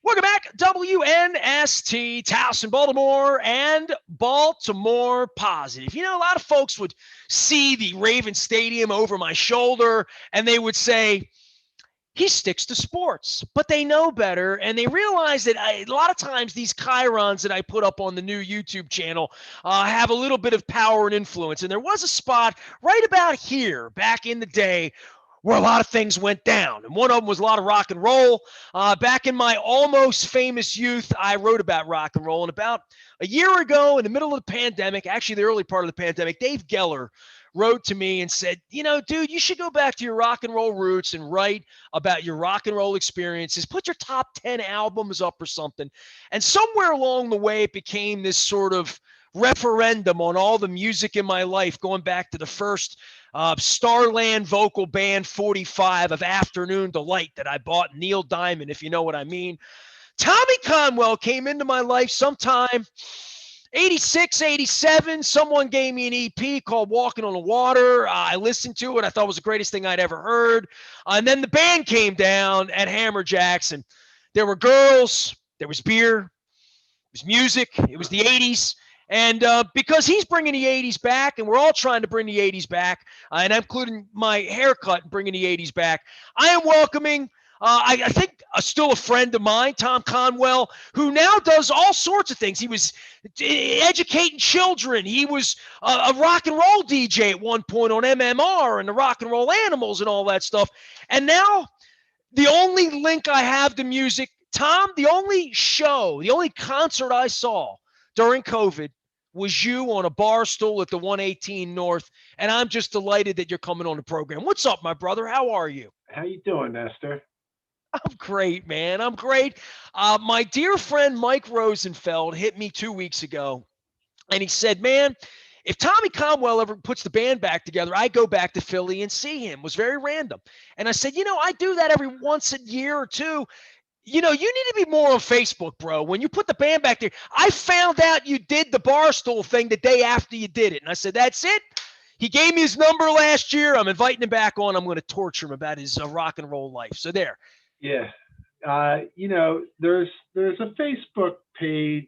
Welcome back, WNST, Towson, Baltimore, and Baltimore Positive. You know, a lot of folks would see the Raven Stadium over my shoulder, and they would say, he sticks to sports, but they know better, and they realize that a lot of times these chyrons that I put up on the new YouTube channel have a little bit of power and influence. And there was a spot right about here back in the day where a lot of things went down. And one of them was a lot of rock and roll. Back in my almost famous youth, I wrote about rock and roll. And about a year ago, in the middle of the pandemic, actually the early part of the pandemic, Dave Geller wrote to me and said, you know, dude, you should go back to your rock and roll roots and write about your rock and roll experiences. Put your top 10 albums up or something. And somewhere along the way, it became this sort of referendum on all the music in my life, going back to the first Starland vocal band 45 of Afternoon Delight that I bought, Neil Diamond, if you know what I mean. Tommy Conwell came into my life sometime 86, 87. Someone gave me an EP called Walking on the Water. I listened to it. I thought it was the greatest thing I'd ever heard. And then the band came down at Hammer Jackson. There were girls. There was beer. It was music. It was the 80s. And because he's bringing the 80s back, and we're all trying to bring the 80s back, and I'm including my haircut and bringing the 80s back, I am welcoming I think still a friend of mine, Tom Conwell, who now does all sorts of things. He was educating children. He was a rock and roll DJ at one point on MMR and the Rock and Roll Animals and all that stuff. And now the only link I have to music, Tom, the only show, the only concert I saw during COVID was you on a bar stool at the 118 North. And I'm just delighted that you're coming on the program. What's up, my brother? How are you? How you doing, Nestor? I'm great, man. I'm great. My dear friend Mike Rosenfeld hit me 2 weeks ago, and he said, man, if Tommy Conwell ever puts the band back together, I go back to Philly and see him. It was very random. And I said, you know, I do that every once a year or two. You know, you need to be more on Facebook, bro. When you put the band back there, I found out you did the Barstool thing the day after you did it. And I said, that's it. He gave me his number last year. I'm inviting him back on. I'm going to torture him about his rock and roll life. So there. Yeah. There's a Facebook page.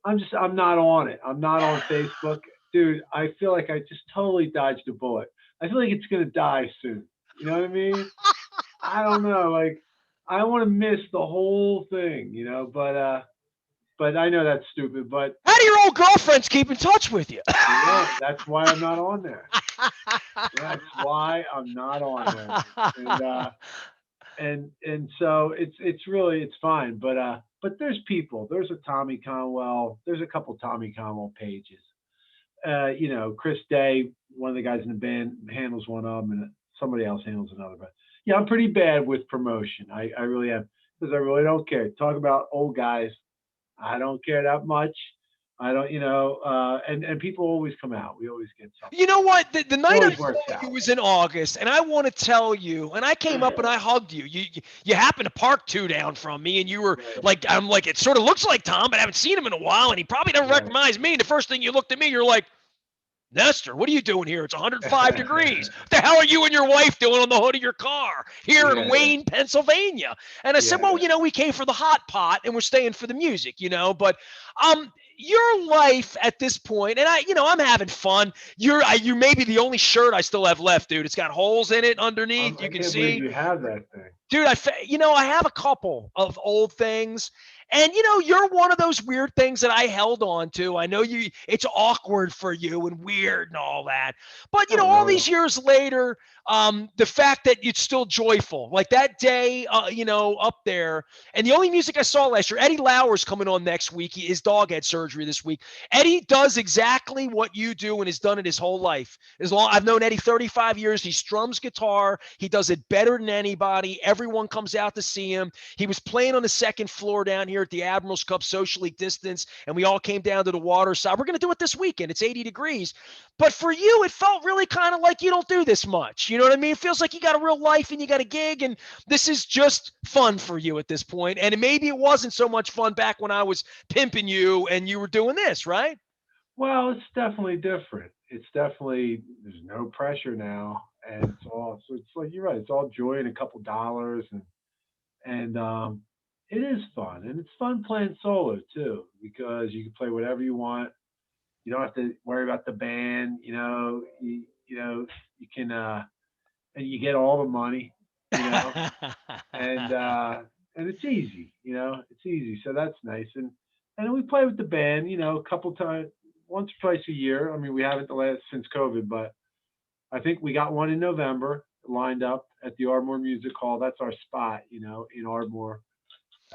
I'm not on it. I'm not on Facebook. Dude, I feel like I just totally dodged a bullet. I feel like it's gonna die soon. You know what I mean? I don't know. Like I don't want to miss the whole thing, but I know that's stupid. But How do your old girlfriends keep in touch with you? that's why I'm not on there. That's why I'm not on there. And so it's fine. But there's people. There's a Tommy Conwell. There's a couple Tommy Conwell pages. Chris Day, one of the guys in the band, handles one of them, and somebody else handles another. But yeah, I'm pretty bad with promotion. I really am, because I really don't care. Talk about old guys. I don't care that much. I don't, and people always come out. We always get something. You know what? The It night I always saw works you out. was in August, and I want to tell you, and I came up and I hugged you. You happened to park two down from me, and you were Right, like, I'm like, it sort of looks like Tom, but I haven't seen him in a while, and he probably doesn't right. recognize me. And the first thing you looked at me, you're like, Nestor, what are you doing here? It's 105 degrees. What the hell are you and your wife doing on the hood of your car here in Yeah, Wayne, Pennsylvania? And I said, yeah. well, we came for the hot pot and we're staying for the music, but your life at this point, and I'm having fun. You may be the only shirt I still have left, dude. It's got holes in it underneath. I You can can't believe see. you have that thing. Dude, I have a couple of old things. And you're one of those weird things that I held on to. I know it's awkward for you and weird and all that. But Oh all these no. years later, the fact that it's still joyful. Like that day, up there. And the only music I saw last year, Eddie Lauer's coming on next week. His dog had surgery this week. Eddie does exactly what you do and has done it his whole life. I've known Eddie 35 years. He strums guitar. He does it better than anybody. Everyone comes out to see him. He was playing on the second floor down here at the Admirals Cup, socially distanced, and we all came down to the water side. We're going to do it this weekend. It's 80 degrees. But for you, it felt really kind of like you don't do this much. You know what I mean? It feels like you got a real life and you got a gig, and this is just fun for you at this point. And maybe it wasn't so much fun back when I was pimping you and you were doing this, right? Well, it's definitely different. It's definitely there's no pressure now, and it's all so it's like you're right. It's all joy and a couple dollars, and it is fun, and it's fun playing solo too because you can play whatever you want. You don't have to worry about the band. You can and you get all the money. You know, and it's easy. It's easy. So that's nice. And we play with the band. A couple times, once or twice a year. I mean, we haven't the last since COVID, but I think we got one in November lined up at the Ardmore Music Hall. That's our spot. In Ardmore,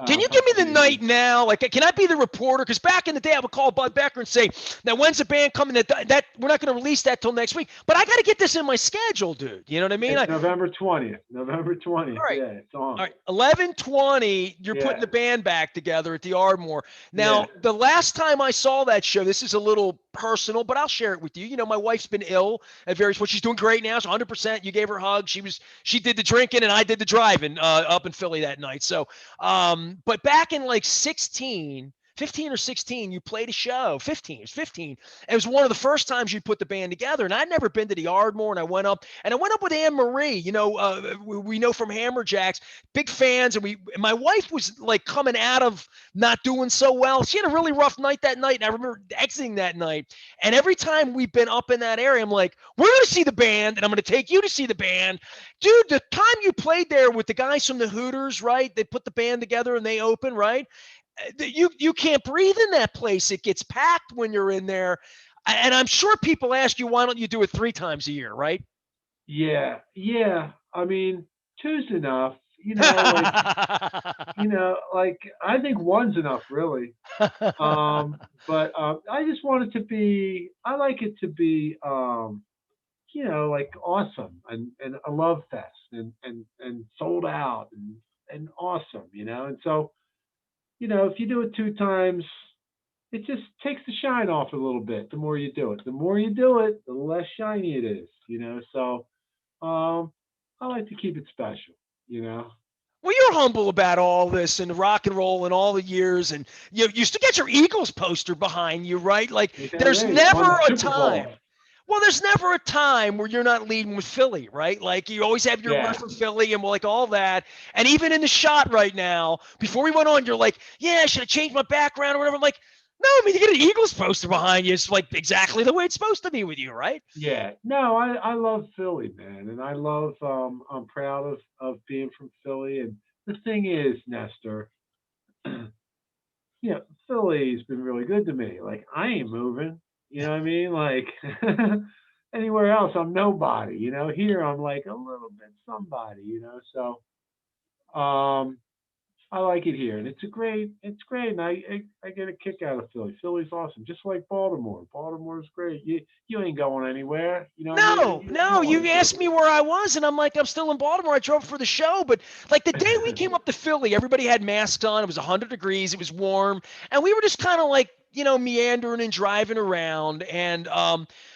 Can you give me the Pennsylvania. night now? Like, can I be the reporter? Because back in the day, I would call Bud Becker and say, "Now, when's the band coming? That we're not going to release that till next week, but I got to get this in my schedule, dude. You know what I mean? It's November 20th. November 20th. All right. Yeah, it's on. All right, 11:20. You're putting Yeah, the band back together at the Ardmore. yeah. Now, the last time I saw that show, this is a little personal, but I'll share it with you. My wife's been ill at various points. She's doing great now. So 100%. You gave her a hug. She did the drinking and I did the driving up in Philly that night. So, but back in like 16. 15 or 16, you played a show. 15, it was 15. It was one of the first times you put the band together. And I'd never been to the Ardmore. And I went up with Anne Marie. We know from Hammerjacks, big fans. And my wife was like coming out of not doing so well. She had a really rough night that night. And I remember exiting that night. And every time we've been up in that area, I'm like, we're going to see the band and I'm going to take you to see the band. Dude, the time you played there with the guys from the Hooters, right? They put the band together and they open, right? You can't breathe in that place. It gets packed when you're in there. And I'm sure people ask you, why don't you do it 3 times a year, right? Yeah, yeah. I mean, two's enough. Like I think one's enough, really. But I just want it to be. I like it to be, like awesome and a love fest and sold out and awesome. And so if you do it 2 times, it just takes the shine off a little bit. The more you do it, the less shiny it is. So I like to keep it special. You know. Well, you're humble about all this and rock and roll and all the years, and you still get your Eagles poster behind you, right? Like, Yeah, there's right. On the never a Super Bowl. time. Well, there's never a time where you're not leading with Philly, right? Like, you always have your Yeah. love for Philly and like all that. And even in the shot right now, before we went on, you're like, yeah, should I change my background or whatever? I'm like, no, I mean, you get an Eagles poster behind you. It's like exactly the way it's supposed to be with you, right? Yeah. No, I love Philly, man. And I'm proud of being from Philly. And the thing is, Nestor, Philly's been really good to me. Like I ain't moving. You know what I mean? Like anywhere else I'm nobody. Here I'm like a little bit somebody, So I like it here, and it's great, and I get a kick out of Philly. Philly's awesome, just like Baltimore. Baltimore's great. You ain't going anywhere. You know what I mean? No, no. You You asked me where I was, and I'm like, I'm still in Baltimore. I drove for the show, but like the day we came up to Philly, everybody had masks on. It was 100 degrees. It was warm, and we were just kind of like, meandering and driving around. And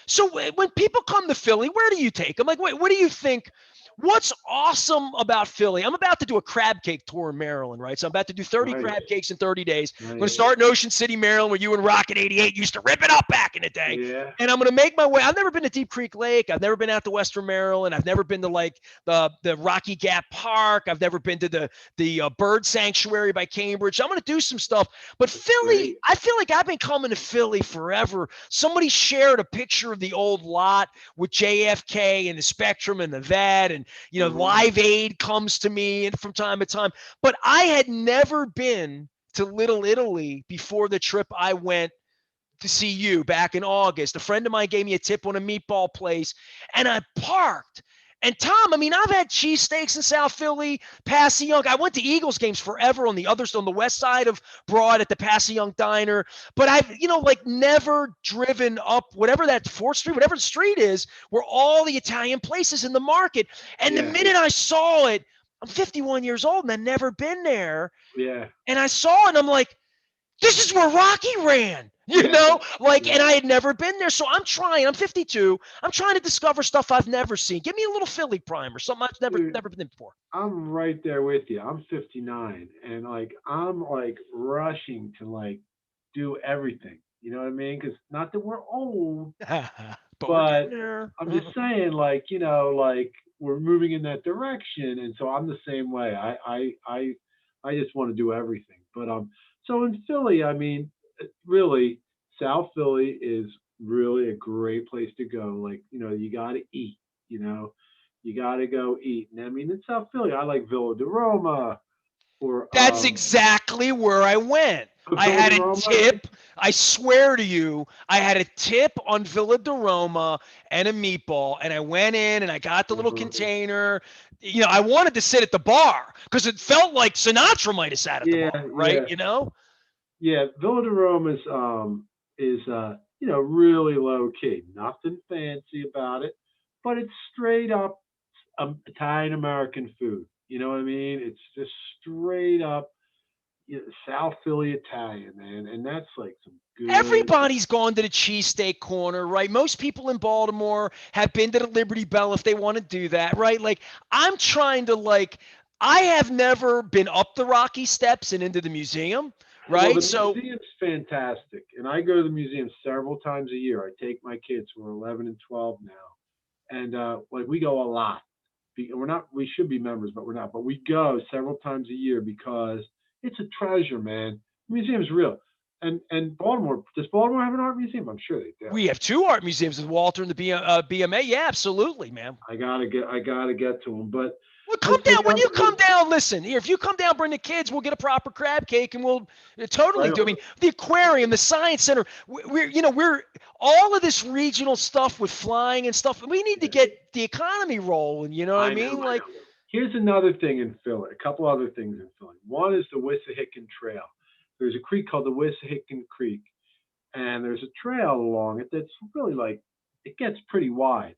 so when people come to Philly, where do you take them? Like, what do you think? What's awesome about Philly? I'm about to do a crab cake tour in Maryland, right? So I'm about to do 30 nice, crab cakes in 30 days. I'm going to nice. start in Ocean City, Maryland, where you and Rocket 88 used to rip it up back in the day. Yeah, And I'm going to make my way. I've never been to Deep Creek Lake. I've never been out to Western Maryland. I've never been to like the Rocky Gap Park. I've never been to the bird sanctuary by Cambridge. I'm going to do some stuff. But that's Philly, great. I feel like I've been coming to Philly forever. Somebody shared a picture of the old lot with JFK and the Spectrum and the Vet, and Hmm. Live Aid comes to me and from time to time. But I had never been to Little Italy before the trip I went to see you back in August. A friend of mine gave me a tip on a meatball place, and I parked. And Tom, I mean, I've had cheesesteaks in South Philly, Passyunk. I went to Eagles games forever on the west side of Broad at the Passyunk Diner. But I've, like never driven up whatever that 4th Street, whatever the street is, where all the Italian places in the market. And the Yeah, minute I saw it, I'm 51 years old and I've never been there. yeah, And I saw it and I'm like, this is where Rocky ran, yeah, like, and yeah. I had never been there. So I'm 52. I'm trying to discover stuff I've never seen. Give me a little Philly primer, something I've never, Dude, never been before. I'm right there with you. I'm 59, and like I'm like rushing to like do everything. You know what I mean? Because not that we're old, But we're getting but there. I'm just saying, like, like we're moving in that direction, and so I'm the same way. I I just want to do everything. But so in Philly, I mean, really, South Philly is really a great place to go. Like, you got to eat. You know, you got to go eat. And I mean, in South Philly, I like Villa de Roma or That's exactly where I went. I Villa had de a Roma. tip. I swear to you, I had a tip on Villa de Roma and a meatball, and I went in and I got the little Mhm. container. I wanted to sit at the bar because it felt like Sinatra might have sat at the Yeah, bar, right? yeah, yeah. Villa de Roma is really low key. Nothing fancy about it, but it's straight up Italian American food. You know what I mean? It's just straight up South Philly Italian, man, and that's like some good. Everybody's gone to the cheesesteak corner, right? Most people in Baltimore have been to the Liberty Bell if they want to do that, right? Like, I'm trying to, I have never been up the Rocky Steps and into the museum, Well, right? the So museum's fantastic, and I go to the museum several times a year. I take my kids who are 11 and 12 now, and like we go a lot. We're not. We should be members, but we're not. But we go several times a year because it's a treasure, man. The museum's real. And Baltimore, does Baltimore have an art museum? I'm sure they do. we have two art museums with Walter and the BMA. Yeah, absolutely, man. I gotta get to them. But Well, as come for down. the When you other, come down, listen here. If you come down, bring the kids. We'll get a proper crab cake, and we'll totally right do. I on, mean, the aquarium, the science center. We're all of this regional stuff with flying and stuff. We need to yeah, get the economy rolling. You know what I I know, mean? I Like, know. Here's another thing in Philly. A couple other things in Philly. One is the Wissahickon Trail. There's a creek called the Wissahickon Creek, and there's a trail along it that's really like it gets pretty wide,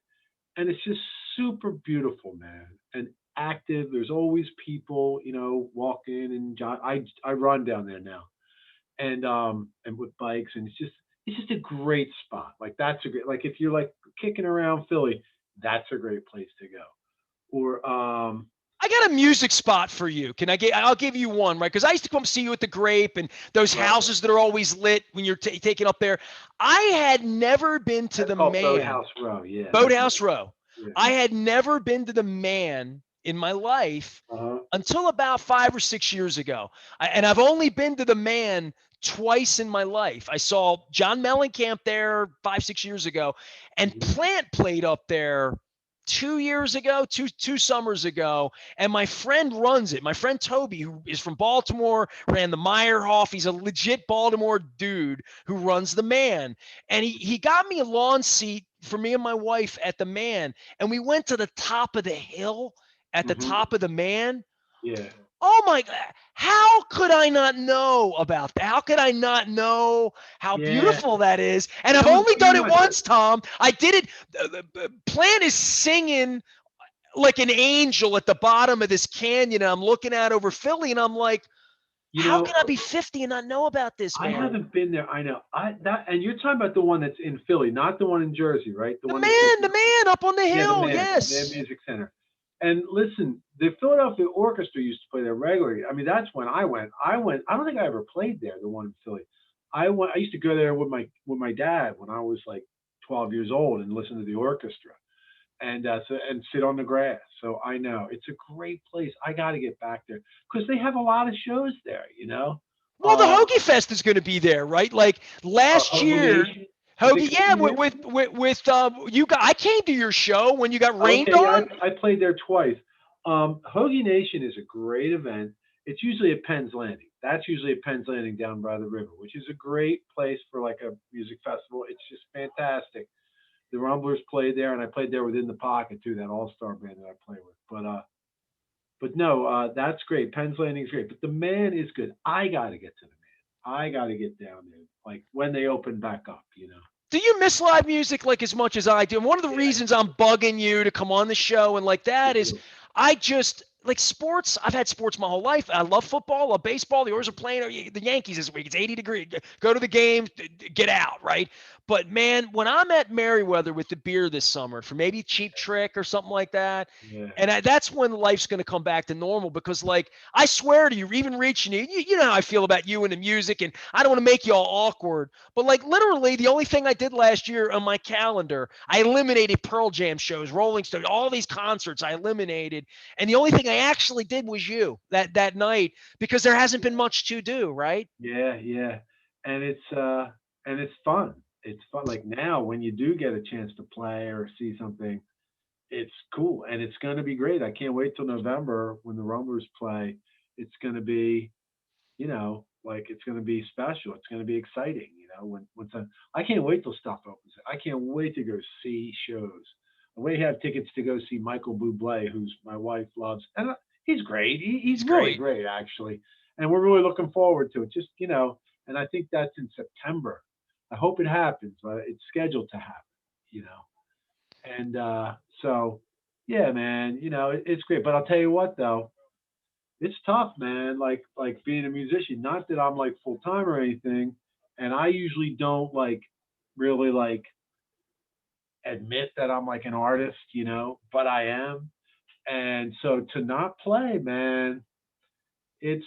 and it's just super beautiful, man, and active. There's always people, walking and I run down there now, and with bikes, and it's just a great spot. Like that's a great, like if you're like kicking around Philly, that's a great place to go. Or I got a music spot for you. Can I get? I'll give you one, right? Because I used to come see you at the Grape and those right, houses that are always lit when you're taking up there. I had never been to that's the called Man. Boathouse Row. Yeah, that's Boathouse nice. Row. Yeah. I had never been to the Man in my life Uh huh. until about 5 or 6 years ago. And I've only been to the Man twice in my life. I saw John Mellencamp there 5, 6 years ago, and Hmm. Plant played up there 2 years ago, two summers ago. And my friend runs it. My friend Toby, who is from Baltimore, ran the Meyerhoff. He's a legit Baltimore dude who runs the Man. And he got me a lawn seat for me and my wife at the Man. And we went to the top of the hill at the Hmm. top of the Man. Yeah. Oh my God. How could I not know about that? How could I not know how Yeah. beautiful that is? And I've That was only pretty done it much. once, Tom. I did it. The Plant is singing like an angel at the bottom of this canyon. And I'm looking out over Philly and I'm like, You how know, can I be 50 and not know about this, I man? haven't been there. I know. And you're talking about the one that's in Philly, not the one in Jersey, right? The The one that's like man, the man up on the yeah, the hill. Man Yes. Music Center. And listen, the Philadelphia Orchestra used to play there regularly. I mean, that's when I went. I went. I don't think I ever played there. The one in Philly. I went. I used to go there with my dad when I was like 12 years old and listen to the orchestra and sit on the grass. So I know it's a great place. I got to get back there because they have a lot of shows there. Well, the Uh, Hoagie Fest is going to be there, right? Like last Hoagie year, Nation. Is it Hoagie, going to yeah, be there? with you got. I came to your show when you got rained Okay, yeah, on. I played there twice. Hoagie Nation is a great event. It's usually at Penn's Landing. That's usually at Penn's Landing down by the river, which is a great place for like a music festival. It's just fantastic. The Rumblers played there, and I played there within the pocket too. That all-star band that I play with. But no, that's great. Penn's Landing is great, but the Man is good. I got to get to the Man. I got to get down there, like when they open back up. Do you miss live music like as much as I do? And one of the Yeah, reasons I'm bugging you to come on the show and like I that is do. I just like sports. I've had sports my whole life. I love football, love baseball. The Orioles are playing the Yankees this week. It's 80 degrees. Go to the game, get out, right? But man, when I'm at Merriweather with the beer this summer for maybe Cheap Trick or something like that, Yeah, and that's when life's going to come back to normal because, like, I swear to you, even reaching you know how I feel about you and the music, and I don't want to make you all awkward, but like literally, the only thing I did last year on my calendar, I eliminated Pearl Jam shows, Rolling Stones, all these concerts I eliminated, and the only thing I they actually did was you that night because there hasn't been much to do, right? Yeah, yeah. And it's fun. It's fun. Like now when you do get a chance to play or see something, it's cool and it's gonna be great. I can't wait till November when the Rumblers play. It's gonna be, like it's gonna be special. It's gonna be exciting, when I can't wait till stuff opens. I can't wait to go see shows. We have tickets to go see Michael Bublé, who's my wife loves, and he's great. He's It's really great. great actually, and we're really looking forward to it. Just and I think that's in September. I hope it happens, but it's scheduled to happen. You know, and so yeah, man, it's great. But I'll tell you what though, it's tough, man. Like being a musician. Not that I'm like full time or anything, and I usually don't like really like admit that I'm like an artist, but I am. And so to not play, man, it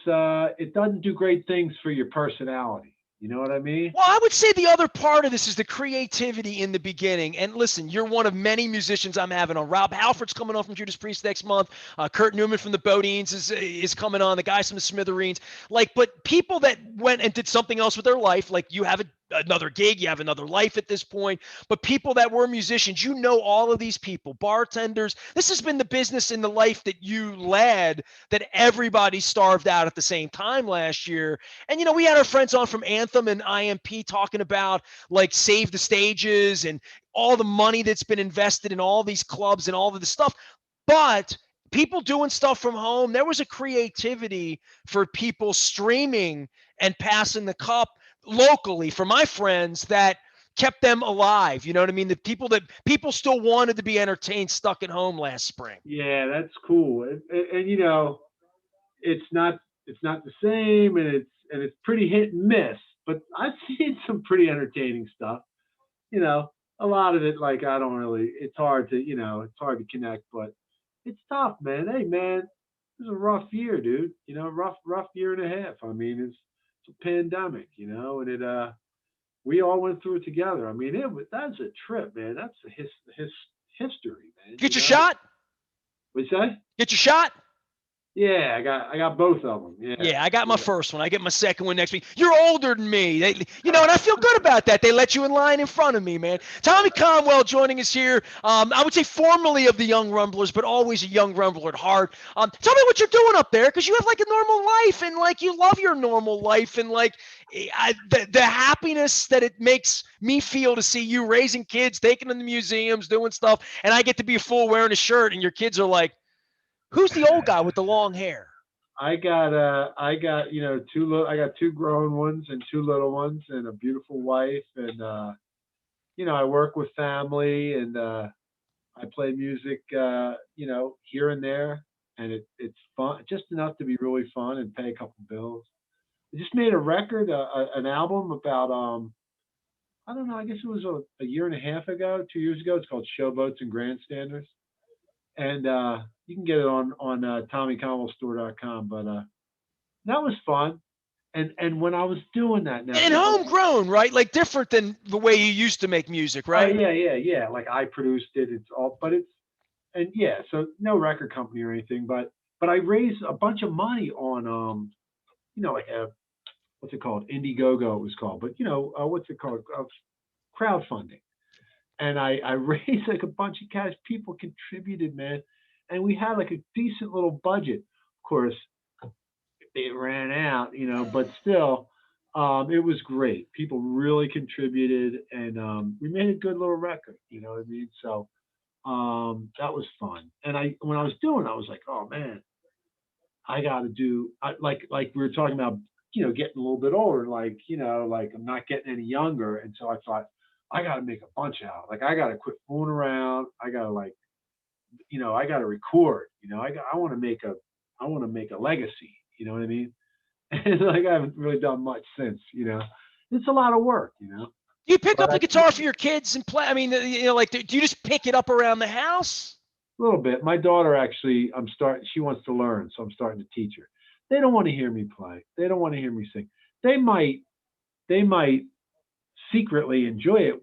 doesn't do great things for your personality. You know what I mean? Well, I would say the other part of this is the creativity in the beginning. And listen, you're one of many musicians I'm having on. Rob Halford's coming on from Judas Priest next month. Kurt Newman from the Bodines is coming on. The guys from the Smithereens. But people that went and did something else with their life, like you have another gig, you have another life at this point. But people that were musicians, all of these people, bartenders. This has been the business in the life that you led that everybody starved out at the same time last year. And we had our friends on from Anthem and IMP talking about like Save the Stages and all the money that's been invested in all these clubs and all of this stuff. But people doing stuff from home, there was a creativity for people streaming and passing the cup locally for my friends that kept them alive. You know what I mean? That people still wanted to be entertained stuck at home last spring. Yeah, that's cool. And it's not the same, and it's pretty hit and miss. But I've seen some pretty entertaining stuff. You know, a lot of it, like I don't really. It's hard to it's hard to connect, but it's tough, man. Hey, man, it was a rough year, dude. Rough year and a half. I mean, it's a pandemic, and we all went through it together. I mean, that's a trip, man. That's a history, man. Get your shot. What you say? Get your shot. Yeah, I got both of them. Yeah, Yeah, I got my yeah. first one. I get my second one next week. You're older than me. And I feel good about that. They let you in line in front of me, man. Tommy Conwell joining us here. I would say formerly of the Young Rumblers, but always a Young Rumbler at heart. Tell me what you're doing up there, because you have like a normal life, and like you love your normal life, and like the happiness that it makes me feel to see you raising kids, taking them to museums, doing stuff, and I get to be a fool wearing a shirt, and your kids are like, "Who's the old guy with the long hair?" I got two grown ones and two little ones and a beautiful wife, and I work with family, and I play music here and there, and it's fun, just enough to be really fun and pay a couple bills. I just made a record, an album about I don't know, I guess it was a year and a half ago, 2 years ago. It's called Showboats and Grandstanders, and you can get it on TommyConwellStore.com. But that was fun. And when I was doing that now, And homegrown, right? Like different than the way you used to make music, oh right? yeah, yeah, yeah. Like I produced it. It's all, but it's and yeah. So no record company or anything, but I raised a bunch of money on like a what's it called? Indiegogo it was called, but what's it called? Crowdfunding. And I raised like a bunch of cash. People contributed, man, and we had like a decent little budget. Of course, it ran out, but still, it was great. People really contributed, and we made a good little record. You know what I mean? So that was fun. And when I was doing, I was like, oh man, I got to do like we were talking about, getting a little bit older, like I'm not getting any younger, and so I thought I got to make a bunch out. Like I got to quit fooling around. I got to I got to record. I want to make a legacy. You know what I mean? And like I haven't really done much since. It's a lot of work. Do you pick But up the I guitar for your kids and play? I mean, like, do you just pick it up around the house? a little bit. My daughter actually, She wants to learn, so I'm starting to teach her. They don't want to hear me play. They don't want to hear me sing. They might. They might secretly enjoy it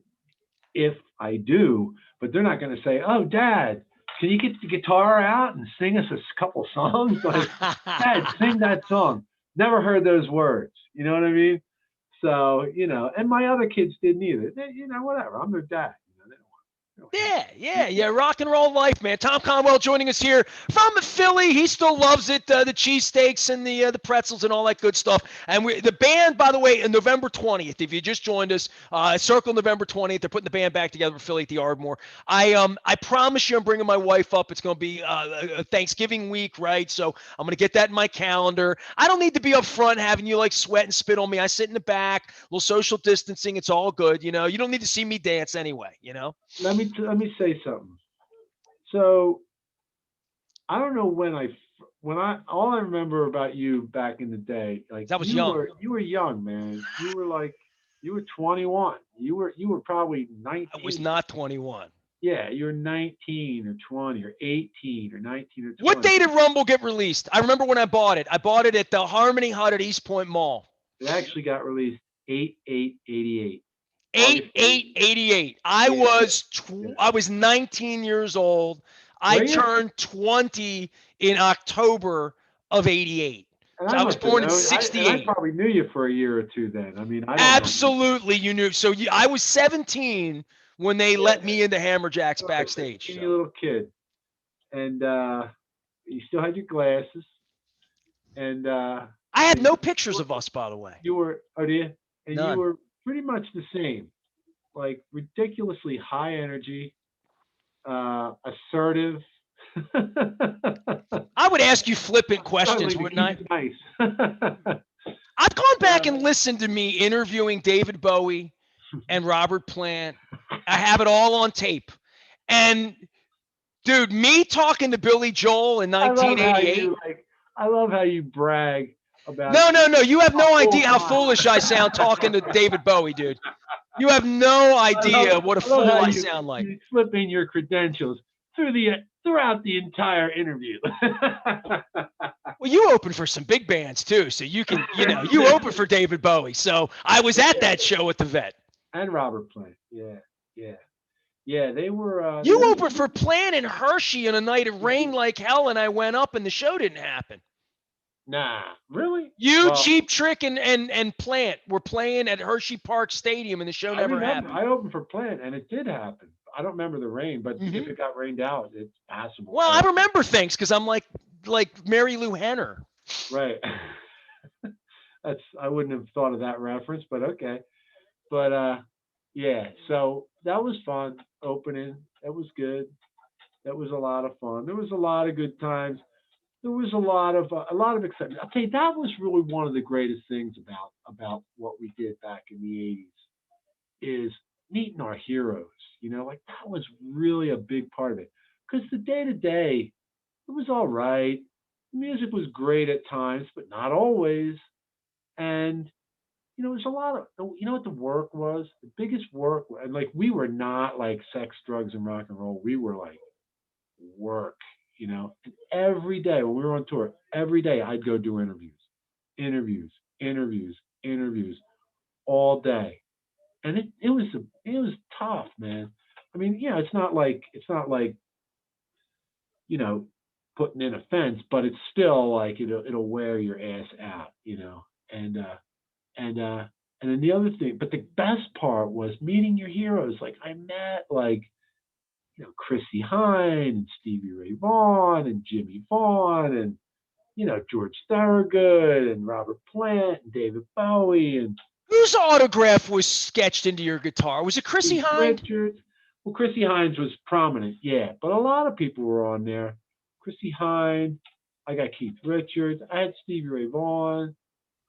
if I do, but they're not going to say, "Oh, Dad, can you get the guitar out and sing us a couple songs? Like, Dad, sing that song. Never heard those words. You know what I mean? So, and my other kids didn't either. Whatever. I'm their dad. Yeah. Rock and roll life, man. Tom Conwell joining us here from Philly. He still loves it, the cheesesteaks and the pretzels and all that good stuff. And the band, by the way, on November 20th, if you just joined us, Circle November 20th, they're putting the band back together for Philly at the Ardmore. I promise you I'm bringing my wife up. It's going to be a Thanksgiving week, right? So I'm going to get that in my calendar. I don't need to be up front having you like sweat and spit on me. I sit in the back, a little social distancing. It's all good. You don't need to see me dance anyway, Let me say something. So I don't know when I all I remember about you back in the day, like That was young. You were young, man. You were 21. You were probably 19. I was not 21. Yeah, you were 19 or 20 or 18 or 19 or 20. What day did Rumble get released? I remember when I bought it. I bought it at the Harmony Hut at East Point Mall. It actually got released 8/8/88. 8/8/88. I was 19 years old. I turned 20 in October of 88. So I was born in 68. I probably knew you for a year or two then. I mean, absolutely you knew. So I was 17 when they let me into Hammerjacks backstage. You little kid, and you still had your glasses, and I had no pictures of us, by the way. You were, do you? And None. You were pretty much the same, like ridiculously high energy, assertive. I would ask you flippant questions, wouldn't I? Nice. I've gone back and listened to me interviewing David Bowie and Robert Plant. I have it all on tape. And, dude, me talking to Billy Joel in 1988. I love how you brag about. No. You have no idea how foolish I sound talking to David Bowie, dude. You have no idea what a fool I sound like. You slip in your credentials throughout the entire interview. Well, you open for some big bands too, so you can, you open for David Bowie. So I was at that show at the Vet. And Robert Plant. Yeah. They were. You opened for Plant and Hershey on a night it rained like hell, and I went up, and the show didn't happen. Nah, really? Cheap Trick and Plant were playing at Hershey Park Stadium, and the show never happened. I opened for Plant, and it did happen. I don't remember the rain, but if it got rained out, it's passable. Well, I remember things because I'm like Mary Lou Henner. Right. I wouldn't have thought of that reference, but okay. But yeah, so that was fun opening. That was good. That was a lot of fun. There was a lot of good times. There was a lot of excitement. I'll tell you, that was really one of the greatest things about what we did back in the 80s is meeting our heroes. That was really a big part of it. Because the day-to-day, it was all right. The music was great at times, but not always. And, there's a lot of, what the work was? The biggest work, and we were not like sex, drugs, and rock and roll. We were like work, and every day when we were on tour, every day I'd go do interviews all day. And it was tough, man. I mean, it's not like putting in a fence, but it's still like it'll wear your ass out, And then the other thing, but the best part was meeting your heroes. Like I met Chrissie Hynde and Stevie Ray Vaughan and Jimmy Vaughan and George Thorogood and Robert Plant and David Bowie and. Whose autograph was sketched into your guitar? Was it Chrissie Hynde? Richards. Well, Chrissie Hynde was prominent, yeah, but a lot of people were on there. Chrissie Hynde. I got Keith Richards. I had Stevie Ray Vaughan.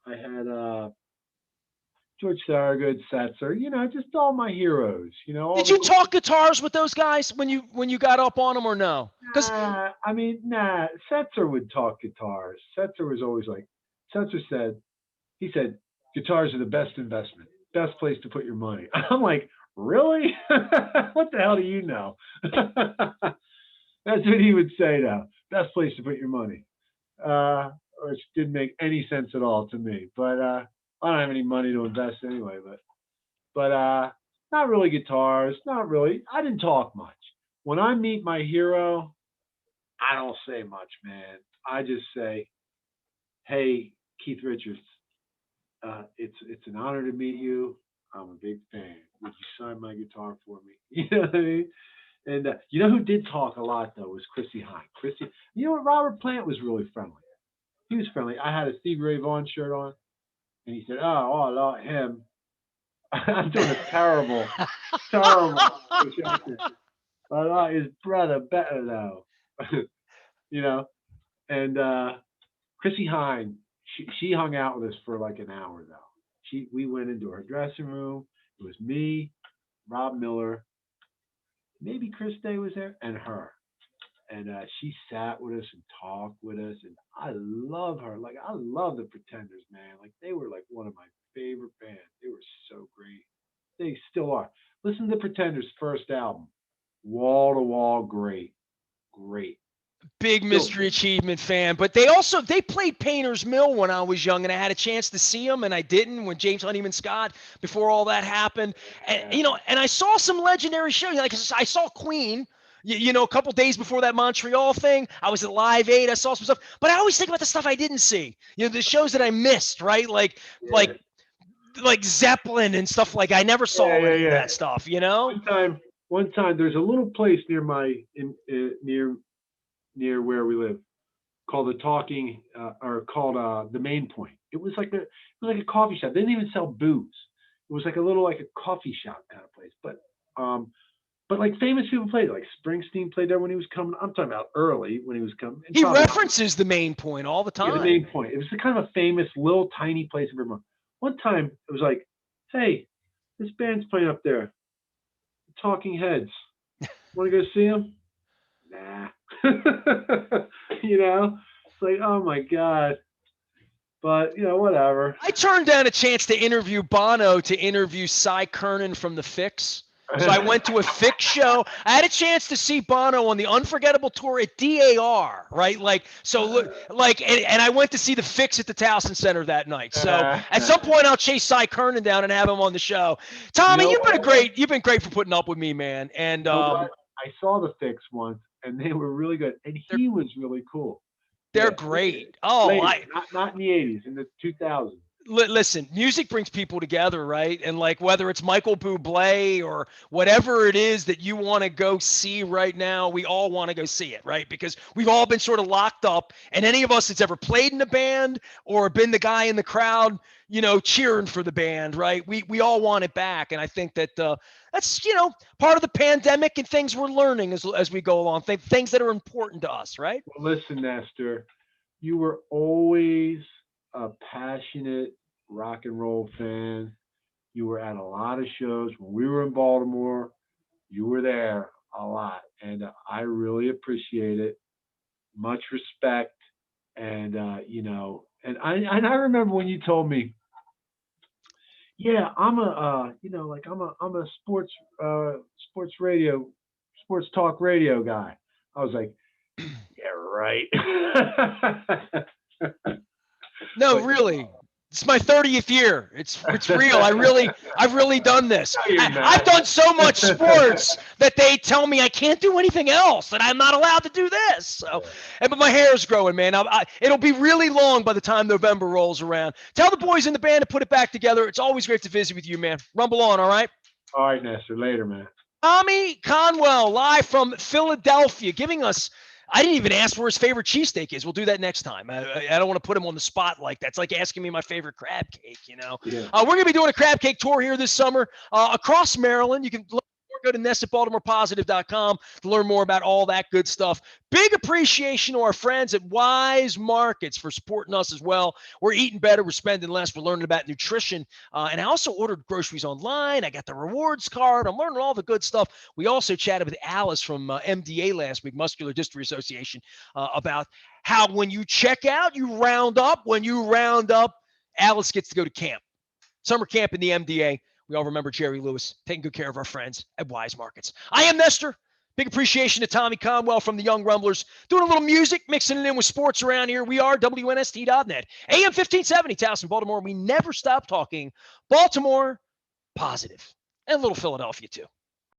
I had George Thorogood, Setzer. Just all my heroes. Did you talk guitars with those guys when you got up on them or no? Nah. Setzer would talk guitars. Setzer was always like. Setzer said. He said. Guitars are the best investment, best place to put your money. I'm like, really? What the hell do you know? That's what he would say now. Best place to put your money. Which didn't make any sense at all to me. But I don't have any money to invest anyway. But not really guitars. Not really. I didn't talk much. When I meet my hero, I don't say much, man. I just say, hey, Keith Richards, it's an honor to meet you. I'm a big fan. Would you sign my guitar for me? You know what I mean? And you know who did talk a lot though was Chrissy Hine. Chrissy, you know what? Robert Plant was really friendly. He was friendly. I had a Stevie Ray Vaughan shirt on, and he said, "Oh, I love him." I'm doing a terrible, terrible impression. I like his brother better though, you know. And Chrissy Hine, she hung out with us for like an hour though. We went into her dressing room. It was me, Rob Miller, maybe Chris Day was there, and her. And she sat with us and talked with us, and I love her. Like I love the Pretenders, man. Like they were like one of my favorite bands. They were so great. They still are. Listen to the Pretenders' first album, wall to wall, great, great. Big Still, Mystery Achievement fan, but they played Painter's Mill when I was young, and I had a chance to see them, and I didn't when James Honeyman Scott before all that happened, and and I saw some legendary shows. Like I saw Queen, a couple days before that Montreal thing. I was at Live Aid. I saw some stuff, but I always think about the stuff I didn't see. The shows that I missed, right? yeah, Like Zeppelin and stuff. Like I never yeah, saw yeah, any of yeah. that stuff. One time, there's a little place near near where we live called the Talking or called the Main Point. It was like a coffee shop. They didn't even sell booze. It was like a coffee shop kind of place. But like famous people played. Like Springsteen played there when he was coming. I'm talking about early when he was coming. And He probably references the Main Point all the yeah, the time. Main Point. It was the kind of a famous little tiny place in Vermont. One time it was like, hey, this band's playing up there, Talking Heads. Want to go see them? Nah. It's like, oh my god. But whatever. I turned down a chance to interview Bono to interview Cy Kernan from The Fix. So I went to a Fix show. I had a chance to see Bono on the Unforgettable tour at DAR, right? And I went to see The Fix at the Towson Center that night. So at some point I'll chase Cy Kernan down and have him on the show. You Tommy, know you've been great for putting up with me, man. And You know what? I saw the Fix once, and they were really good, and they're he was really cool. they're Yeah, great. Oh, later, not in the '80s, in the 2000s. listen, music brings people together, right? And like whether it's Michael Bublé or whatever it is that you want to go see right now, we all want to go see it, right? Because we've all been sort of locked up, and any of us that's ever played in a band or been the guy in the crowd, cheering for the band, right? We all want it back, and I think that that's part of the pandemic and things we're learning as we go along, things that are important to us, right? Well, listen, Nestor, you were always a passionate rock and roll fan. You were at a lot of shows when we were in Baltimore. You were there a lot, and I really appreciate it. Much respect, and and I remember when you told me, yeah, I'm a like I'm a sports radio sports talk radio guy. I was like, yeah, right. No, But really. It's my 30th year. It's real. I've really done this. no, you're I've not. done so much sports that they tell me I can't do anything else, and I'm not allowed to do this. So, but my hair is growing, man. It'll be really long by the time November rolls around. Tell the boys in the band to put it back together. It's always great to visit with you, man. Rumble on, all right? All right, Nestor. Later, man. Tommy Conwell, live from Philadelphia, giving us. I didn't even ask where his favorite cheesesteak is. We'll do that next time. I don't want to put him on the spot like that. It's like asking me my favorite crab cake. Yeah. We're going to be doing a crab cake tour here this summer across Maryland. You can go to NestedBaltimorePositive.com to learn more about all that good stuff. Big appreciation to our friends at Wise Markets for supporting us as well. We're eating better. We're spending less. We're learning about nutrition. And I also ordered groceries online. I got the rewards card. I'm learning all the good stuff. We also chatted with Alice from MDA last week, Muscular Dystrophy Association, about how when you check out, you round up. When you round up, Alice gets to go to camp. Summer camp in the MDA. We all remember Jerry Lewis taking good care of our friends at Wise Markets. I am Nestor. Big appreciation to Tommy Conwell from the Young Rumblers. Doing a little music, mixing it in with sports around here. We are WNST.net. AM 1570, Towson, Baltimore. We never stop talking Baltimore positive and a little Philadelphia, too.